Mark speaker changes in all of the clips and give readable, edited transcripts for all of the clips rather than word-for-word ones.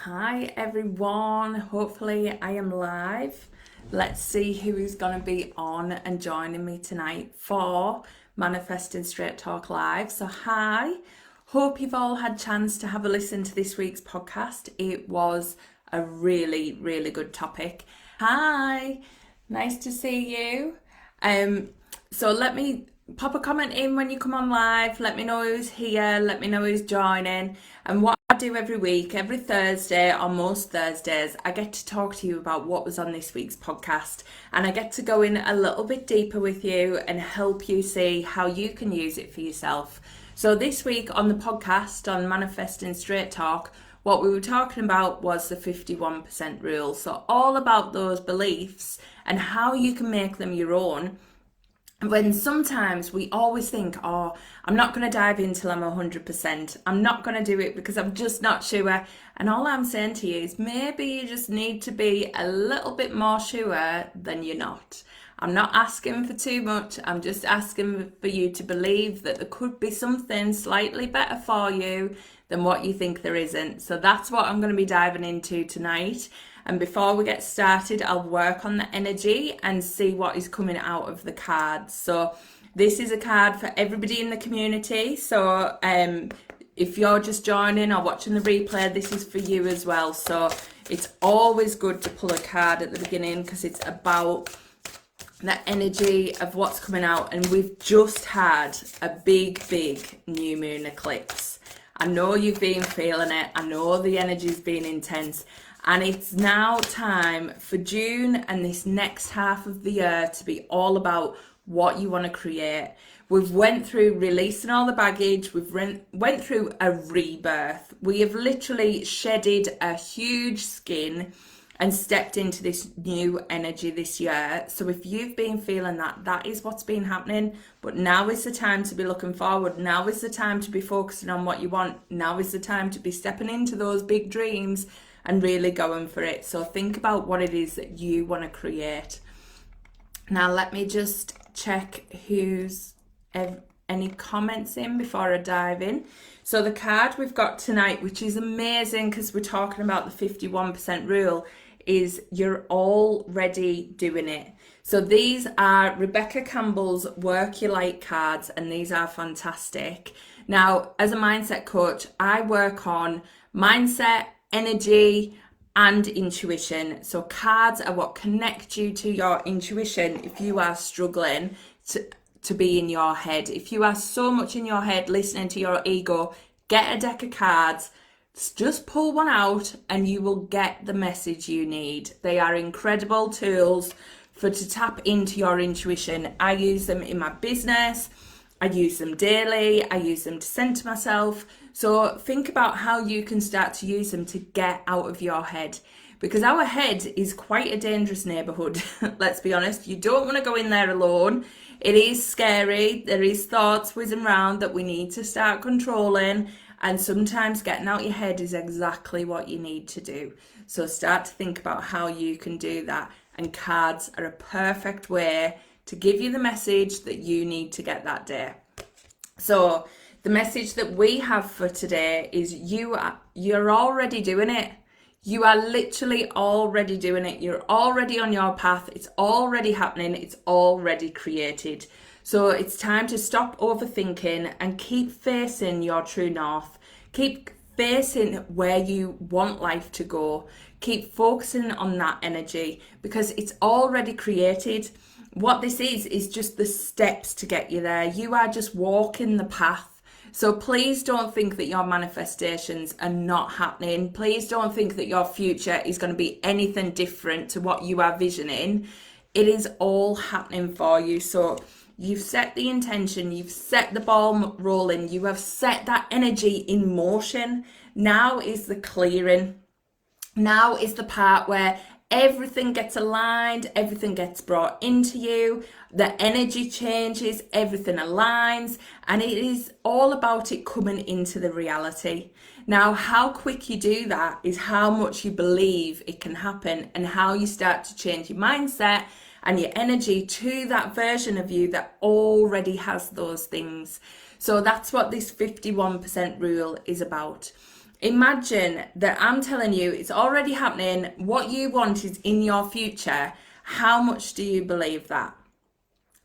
Speaker 1: Hi everyone, hopefully I am live. Let's see who is going to be on and joining me tonight for Manifesting Straight Talk Live. So hi, hope you've all had a chance to have a listen to this week's podcast. It was a really good topic. Hi, nice to see you. So let me pop a comment in when you come on live. Let me know who's here. Let me know who's joining. And what I do every week, every Thursday, or most Thursdays, I get to talk to you about what was on this week's podcast. And I get to go in a little bit deeper with you and help you see how you can use it for yourself. So this week on the podcast, on Manifesting Straight Talk, what we were talking about was the 51% rule. So all about those beliefs and how you can make them your own. When sometimes we always think, oh, I'm not going to dive in till I'm 100%. I'm not going to do it because I'm just not sure. And all I'm saying to you is maybe you just need to be a little bit more sure than you're not. I'm not asking for too much. I'm just asking for you to believe that there could be something slightly better for you than what you think there isn't. So that's what I'm going to be diving into tonight. And before we get started, I'll work on the energy and see what is coming out of the cards. So this is a card for everybody in the community. So if you're just joining or watching the replay, this is for you as well. So it's always good to pull a card at the beginning because it's about the energy of what's coming out. And we've just had a big new moon eclipse. I know you've been feeling it. I know the energy's been intense. And it's now time for June and this next half of the year to be all about what you want to create. We've went through releasing all the baggage. We've went through a rebirth. We have literally shedded a huge skin and stepped into this new energy this year. So if you've been feeling that, that is what's been happening. But now is the time to be looking forward. Now is the time to be focusing on what you want. Now is the time to be stepping into those big dreams and really going for it. So think about what it is that you want to create. Now let me just check who's any comments in before I dive in. So the card we've got tonight, which is amazing because we're talking about the 51% rule, is you're already doing it. So these are Rebecca Campbell's Work Your Light cards, and these are fantastic. Now, as a mindset coach, I work on mindset, energy and intuition. So cards are what connect you to your intuition if you are struggling to be in your head. If you are so much in your head listening to your ego, get a deck of cards, just pull one out and you will get the message you need. They are incredible tools to tap into your intuition. I use them in my business. I use them daily. I use them to center myself. So think about how you can start to use them to get out of your head, because our head is quite a dangerous neighborhood. Let's be honest. You don't want to go in there alone. It is scary. There is thoughts whizzing around that we need to start controlling. And sometimes getting out your head is exactly what you need to do. So start to think about how you can do that. And cards are a perfect way to give you the message that you need to get that day. So the message that we have for today is you're already doing it. You are literally already doing it. You're already on your path. It's already happening. It's already created. So it's time to stop overthinking and keep facing your true north. Keep facing where you want life to go. Keep focusing on that energy because it's already created. What this is just the steps to get you there. You are just walking the path. So please don't think that your manifestations are not happening. Please don't think that your future is going to be anything different to what you are visioning. It is all happening for you. So you've set the intention, you've set the ball rolling, you have set that energy in motion. Now is the clearing. Now is the part where everything gets aligned, everything gets brought into you, the energy changes, everything aligns, and it is all about it coming into the reality. Now, how quick you do that is how much you believe it can happen and how you start to change your mindset and your energy to that version of you that already has those things. So that's what this 51% rule is about. Imagine that I'm telling you it's already happening. What you want is in your future. How much do you believe that?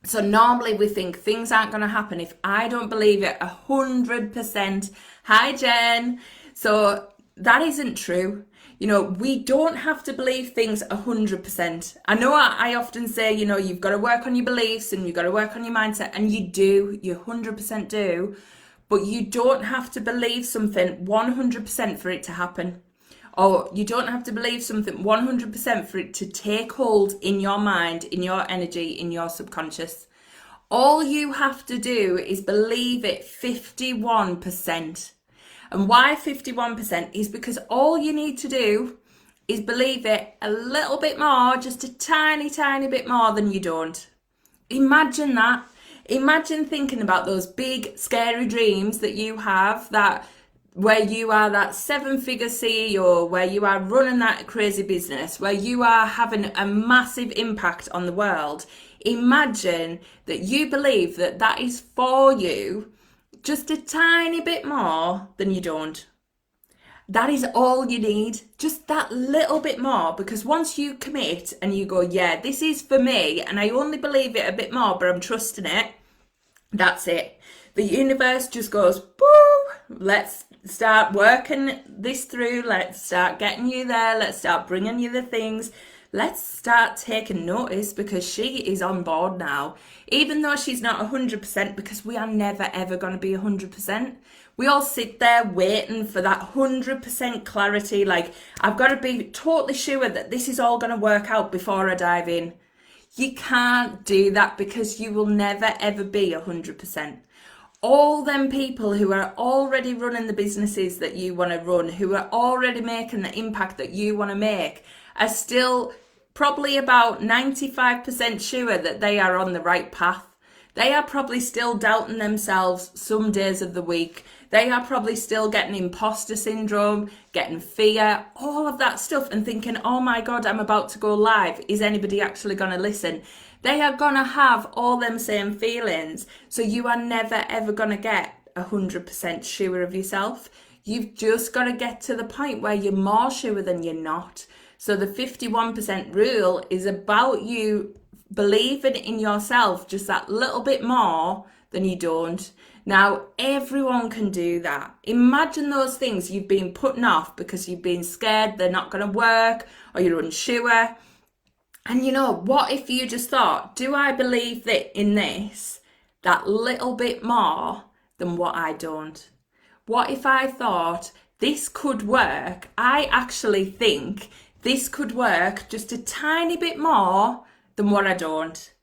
Speaker 1: So normally we think things aren't going to happen if I don't believe it 100%. Hi, Jen. So that isn't true. We don't have to believe things 100%. I know I often say, you've got to work on your beliefs and you've got to work on your mindset, and you do, you 100% do, but you don't have to believe something 100% for it to happen. Or you don't have to believe something 100% for it to take hold in your mind, in your energy, in your subconscious. All you have to do is believe it 51%. And why 51% is because all you need to do is believe it a little bit more, just a tiny, tiny bit more than you don't. Imagine that. Imagine thinking about those big, scary dreams that you have, that where you are that 7-figure CEO, where you are running that crazy business, where you are having a massive impact on the world. Imagine that you believe that that is for you just a tiny bit more than you don't. That is all you need, just that little bit more, because once you commit and you go, yeah, this is for me, and I only believe it a bit more, but I'm trusting it, that's it. The universe just goes, boo, let's start working this through. Let's start getting you there. Let's start bringing you the things. Let's start taking notice, because she is on board now. Even though she's not 100%, because we are never, ever going to be 100%. We all sit there waiting for that 100% clarity. Like, I've got to be totally sure that this is all going to work out before I dive in. You can't do that, because you will never, ever be 100%. All them people who are already running the businesses that you want to run, who are already making the impact that you want to make, are still probably about 95% sure that they are on the right path. They are probably still doubting themselves some days of the week. They are probably still getting imposter syndrome, getting fear, all of that stuff, and thinking, oh my God, I'm about to go live. Is anybody actually going to listen? They are going to have all them same feelings. So you are never, ever going to get 100% sure of yourself. You've just got to get to the point where you're more sure than you're not. So the 51% rule is about you believing in yourself just that little bit more than you don't. Now, everyone can do that. Imagine those things you've been putting off because you've been scared they're not going to work, or you're unsure. And what if you just thought, do I believe that in this that little bit more than what I don't? What if I thought this could work? I actually think this could work just a tiny bit more than what I don't.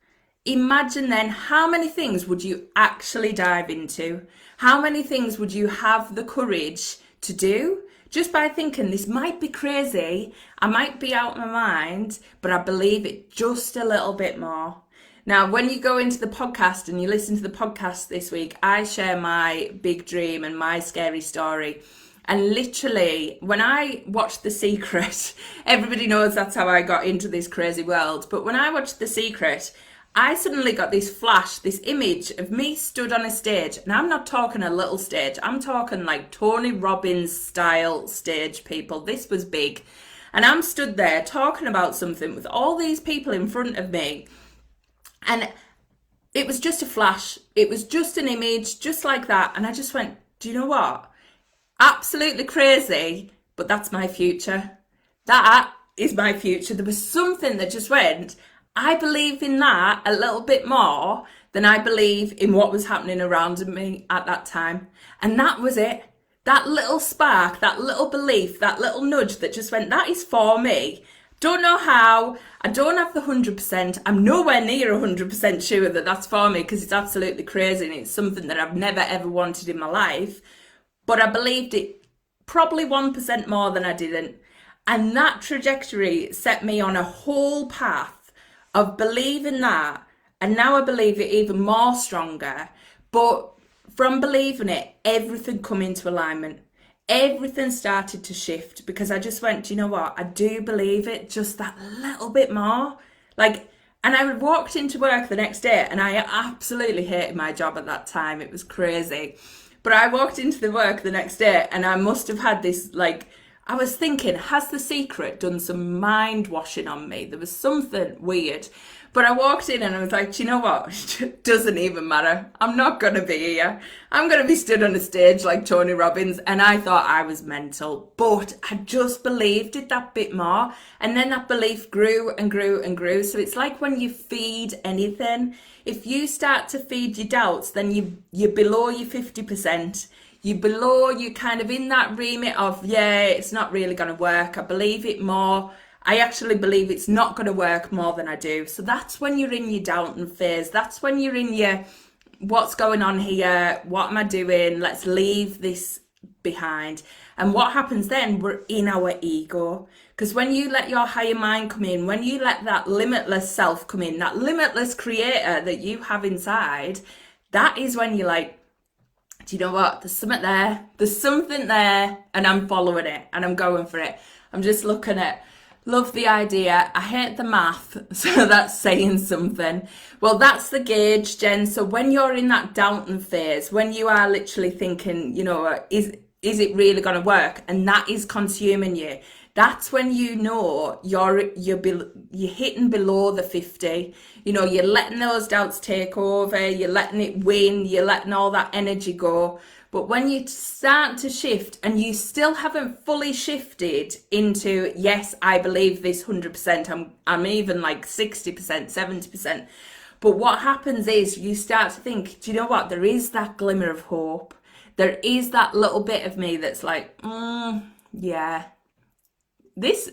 Speaker 1: Imagine then, how many things would you actually dive into? How many things would you have the courage to do? Just by thinking, this might be crazy, I might be out of my mind, but I believe it just a little bit more. Now, when you go into the podcast and you listen to the podcast this week, I share my big dream and my scary story. And literally, when I watched The Secret, everybody knows that's how I got into this crazy world. But when I watched The Secret, I suddenly got this flash, this image of me stood on a stage. And I'm not talking a little stage. I'm talking like Tony Robbins style stage, people. This was big. And I'm stood there talking about something with all these people in front of me. And it was just a flash. It was just an image, just like that. And I just went, do you know what? Absolutely crazy, but that's my future. That is my future. There was something that just went, I believe in that a little bit more than I believe in what was happening around me at that time. And that was it. That little spark, that little belief, that little nudge that just went, that is for me. Don't know how. I don't have the 100%. I'm nowhere near 100% sure that that's for me, because it's absolutely crazy and it's something that I've never ever wanted in my life. But I believed it probably 1% more than I didn't. And that trajectory set me on a whole path of believing that. And now I believe it even more stronger. But from believing it, everything come into alignment. Everything started to shift, because I just went, do you know what? I do believe it just that little bit more. And I walked into work the next day and I absolutely hated my job at that time. It was crazy. But I walked into the work the next day and I must have had this, like, I was thinking, has The Secret done some mind washing on me? There was something weird. But I walked in and I was like, do you know what? It doesn't even matter. I'm not going to be here. I'm going to be stood on a stage like Tony Robbins. And I thought I was mental. But I just believed it that bit more. And then that belief grew and grew and grew. So it's like when you feed anything. If you start to feed your doubts, then you're below your 50%. You're kind of in that remit of, yeah, it's not really going to work. I believe it more. I actually believe it's not going to work more than I do. So that's when you're in your doubting phase. That's when you're in your, what's going on here? What am I doing? Let's leave this behind. And what happens then? We're in our ego. Because when you let your higher mind come in, when you let that limitless self come in, that limitless creator that you have inside, that is when you're like, do you know what? There's something there. There's something there. And I'm following it. And I'm going for it. I'm just looking at, love the idea. I hate the math, so that's saying something. Well, that's the gauge, Jen. So when you're in that doubting phase, when you are literally thinking, you know, is it really going to work? And that is consuming you. That's when you know you're hitting below the 50. You know, you're letting those doubts take over. You're letting it win. You're letting all that energy go. But when you start to shift and you still haven't fully shifted into, yes, I believe this 100%, I'm even like 60%, 70%. But what happens is you start to think, do you know what? There is that glimmer of hope. There is that little bit of me that's like, yeah, this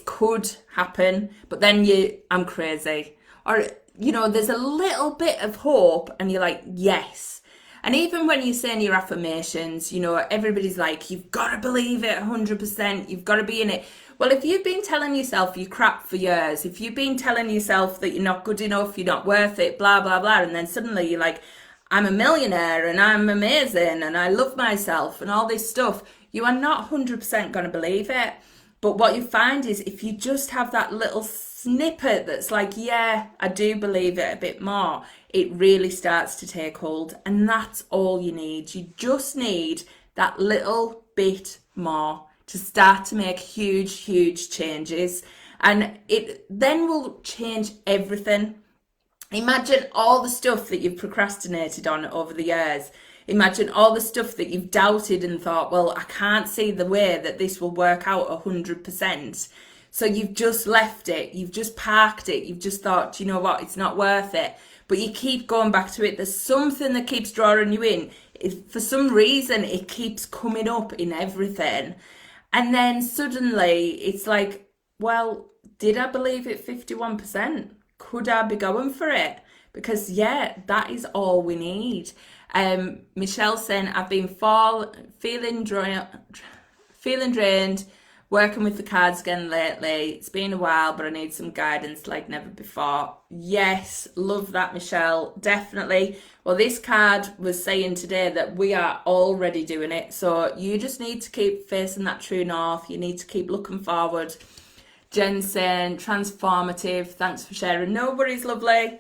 Speaker 1: could happen, but then I'm crazy. Or, you know, there's a little bit of hope and you're like, yes. And even when you're saying your affirmations, you know, everybody's like, you've got to believe it 100%, you've got to be in it. Well, if you've been telling yourself you're crap for years, if you've been telling yourself that you're not good enough, you're not worth it, blah, blah, blah, and then suddenly you're like, I'm a millionaire and I'm amazing and I love myself and all this stuff, you are not 100% going to believe it. But what you find is if you just have that little snippet that's like, yeah, I do believe it a bit more, it really starts to take hold. And that's all you need. You just need that little bit more to start to make huge, huge changes. And it then will change everything. Imagine all the stuff that you've procrastinated on over the years. Imagine all the stuff that you've doubted and thought, well, I can't see the way that this will work out 100%. So you've just left it. You've just parked it. You've just thought, you know what, it's not worth it. But you keep going back to it. There's something that keeps drawing you in. For some reason, it keeps coming up in everything. And then suddenly it's like, well, did I believe it 51%? Could I be going for it? Because, yeah, that is all we need. Michelle saying, I've been feeling drained, working with the cards again lately. It's been a while, but I need some guidance like never before. Yes, love that, Michelle. Definitely. Well, this card was saying today that we are already doing it. So you just need to keep facing that true north. You need to keep looking forward. Jen saying, transformative. Thanks for sharing. No worries, lovely.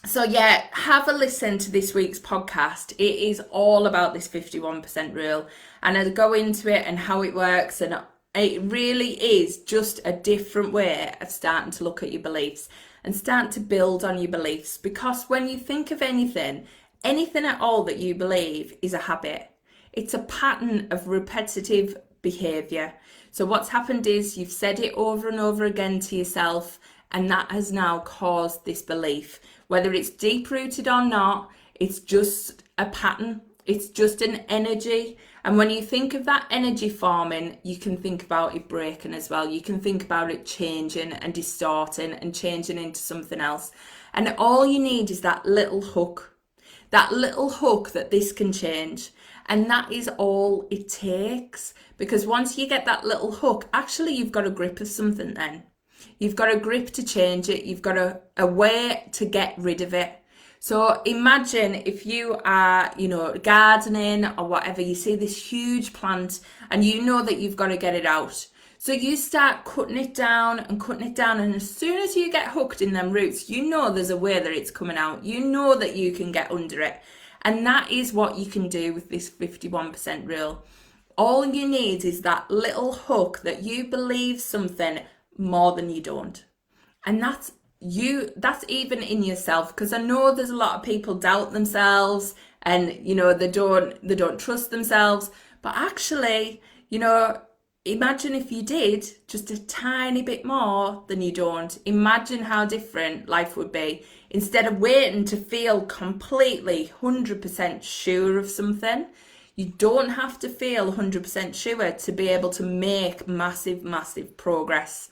Speaker 1: So yeah, have a listen to this week's podcast. It is all about this 51% rule, and I'll go into it and how it works, and it really is just a different way of starting to look at your beliefs and start to build on your beliefs. Because when you think of anything at all that you believe is a habit. It's a pattern of repetitive behavior. So what's happened is you've said it over and over again to yourself, and that has now caused this belief. Whether it's deep-rooted or not, it's just a pattern. It's just an energy. And when you think of that energy forming, you can think about it breaking as well. You can think about it changing and distorting and changing into something else. And all you need is that little hook that this can change. And that is all it takes. Because once you get that little hook, actually you've got a grip of something then. You've got a grip to change it. You've got a way to get rid of it. So imagine if you are, gardening or whatever, you see this huge plant and you know that you've got to get it out. So you start cutting it down. And as soon as you get hooked in them roots, you know there's a way that it's coming out. You know that you can get under it. And that is what you can do with this 51% rule. All you need is that little hook that you believe something more than you don't. And that's even in yourself, because I know there's a lot of people doubt themselves and they don't trust themselves. But actually, imagine if you did just a tiny bit more than you don't. Imagine how different life would be. Instead of waiting to feel completely 100% sure of something, you don't have to feel 100% sure to be able to make massive, massive progress.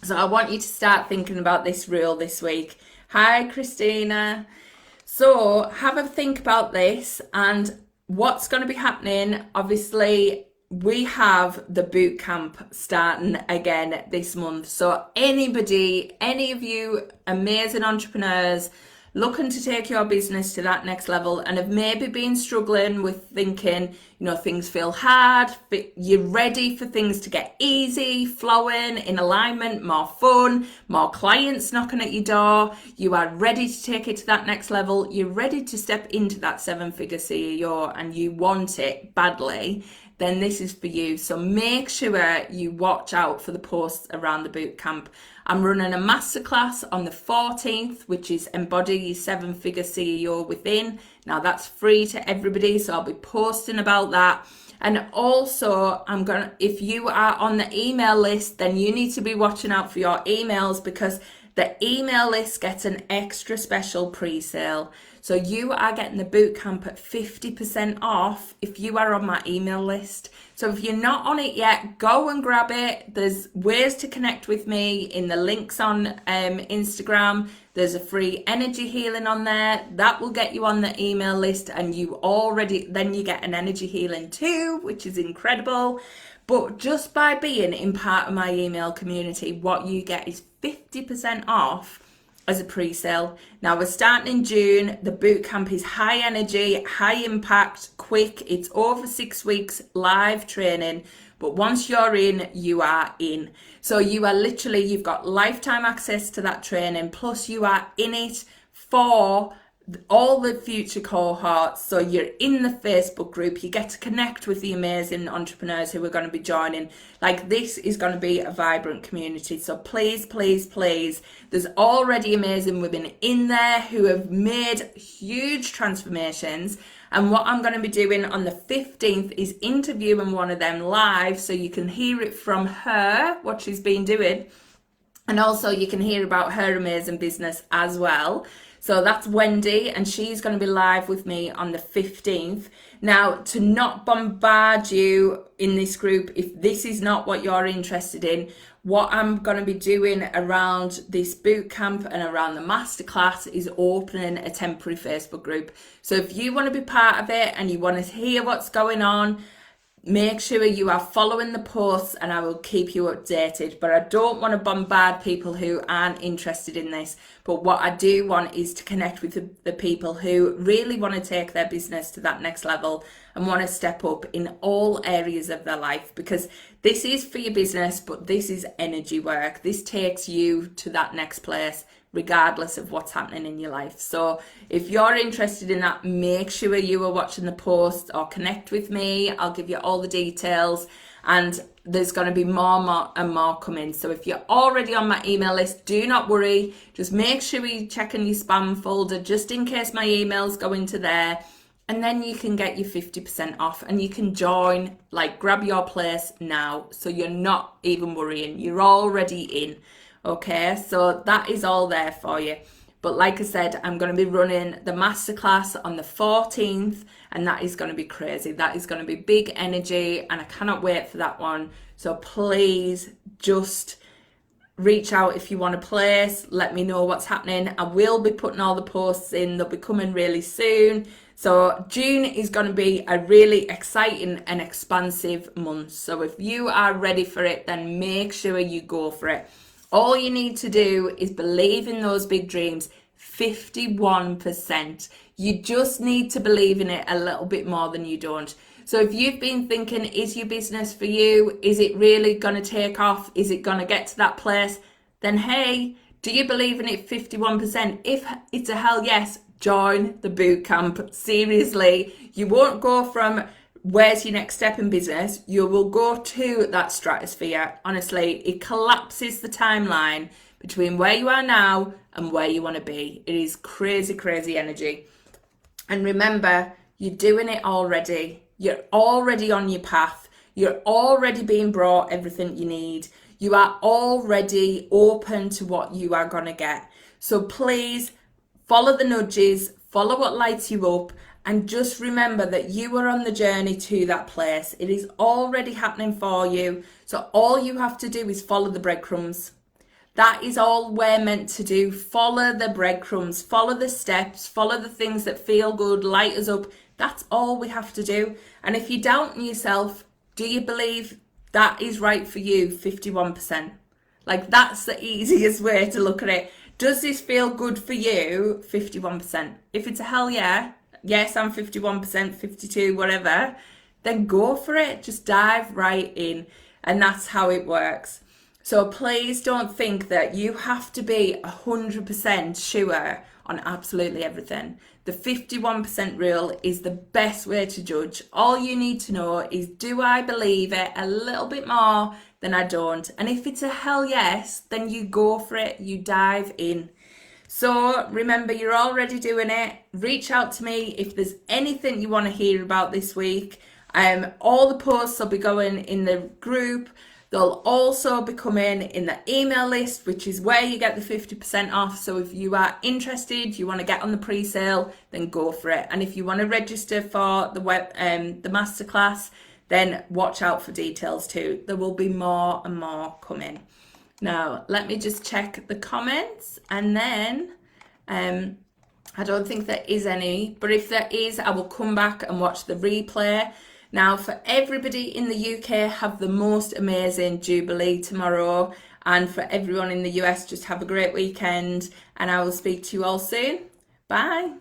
Speaker 1: So I want you to start thinking about this rule this week. Hi, Christina. So have a think about this and what's going to be happening. Obviously, we have the boot camp starting again this month. So any of you amazing entrepreneurs looking to take your business to that next level and have maybe been struggling with thinking, things feel hard, but you're ready for things to get easy, flowing, in alignment, more fun, more clients knocking at your door. You are ready to take it to that next level. You're ready to step into that 7-figure CEO and you want it badly. Then this is for you. So make sure you watch out for the posts around the bootcamp. I'm running a masterclass on the 14th, which is Embody Your 7-Figure CEO Within. Now that's free to everybody, so I'll be posting about that. And also, if you are on the email list, then you need to be watching out for your emails, because the email list gets an extra special pre-sale. So you are getting the bootcamp at 50% off if you are on my email list. So if you're not on it yet, go and grab it. There's ways to connect with me in the links on Instagram. There's a free energy healing on there. That will get you on the email list, and then you get an energy healing too, which is incredible. But just by being in part of my email community, what you get is 50% off as a pre-sale. Now we're starting in June. The bootcamp is high energy, high impact, quick. It's over 6 weeks live training. But once you're in, you are in. So you've got lifetime access to that training. Plus you are in it for all the future cohorts. So you're in the Facebook group, you get to connect with the amazing entrepreneurs who are going to be joining. Like, this is going to be a vibrant community. So please, please, please, there's already amazing women in there who have made huge transformations. And what I'm going to be doing on the 15th is interviewing one of them live, so you can hear it from her, what she's been doing. And also you can hear about her amazing business as well. So that's Wendy, and she's going to be live with me on the 15th. Now, to not bombard you in this group, if this is not what you're interested in, what I'm going to be doing around this bootcamp and around the masterclass is opening a temporary Facebook group. So if you want to be part of it and you want to hear what's going on, make sure you are following the posts and I will keep you updated. But I don't want to bombard people who aren't interested in this. But what I do want is to connect with the people who really want to take their business to that next level and want to step up in all areas of their life, because this is for your business, but this is energy work. This takes you to that next place regardless of what's happening in your life. So if you're interested in that, make sure you are watching the post or connect with me. I'll give you all the details, and there's going to be more and more coming. So if you're already on my email list, do not worry. Just make sure you check in your spam folder just in case my emails go into there. And then you can get your 50% off and you can join, grab your place now. So you're not even worrying. You're already in. Okay, so that is all there for you. But like I said, I'm going to be running the masterclass on the 14th, and that is going to be crazy. That is going to be big energy, and I cannot wait for that one. So please just reach out if you want a place. Let me know what's happening. I will be putting all the posts in. They'll be coming really soon. So June is going to be a really exciting and expansive month. So if you are ready for it, then make sure you go for it. All you need to do is believe in those big dreams. 51%. You just need to believe in it a little bit more than you don't. So if you've been thinking, is your business for you? Is it really going to take off? Is it going to get to that place? Then hey, do you believe in it 51%? If it's a hell yes, join the boot camp. Seriously, you won't go from where's your next step in business, you will go to that stratosphere. Honestly, it collapses the timeline between where you are now and where you want to be. It is crazy, crazy energy. And remember, you're doing it already. You're already on your path. You're already being brought everything you need. You are already open to what you are going to get. So please follow the nudges, follow what lights you up, and just remember that you are on the journey to that place. It is already happening for you. So all you have to do is follow the breadcrumbs. That is all we're meant to do. Follow the breadcrumbs, follow the steps, follow the things that feel good, light us up. That's all we have to do. And if you doubt in yourself, do you believe that is right for you? 51%. Like, that's the easiest way to look at it. Does this feel good for you? 51%. If it's a hell yeah, yes, I'm 51%, 52, whatever, then go for it. Just dive right in. And that's how it works. So please don't think that you have to be 100% sure on absolutely everything. The 51% rule is the best way to judge. All you need to know is, do I believe it a little bit more than I don't? And if it's a hell yes, then you go for it, you dive in. So remember, you're already doing it. Reach out to me if there's anything you want to hear about this week. All the posts will be going in the group. They'll also be coming in the email list, which is where you get the 50% off. So if you are interested, you want to get on the pre-sale, then go for it. And if you want to register for the masterclass, then watch out for details too. There will be more and more coming. Now, let me just check the comments, and then I don't think there is any, but if there is, I will come back and watch the replay. Now, for everybody in the UK, have the most amazing Jubilee tomorrow. And for everyone in the US, just have a great weekend. And I will speak to you all soon. Bye.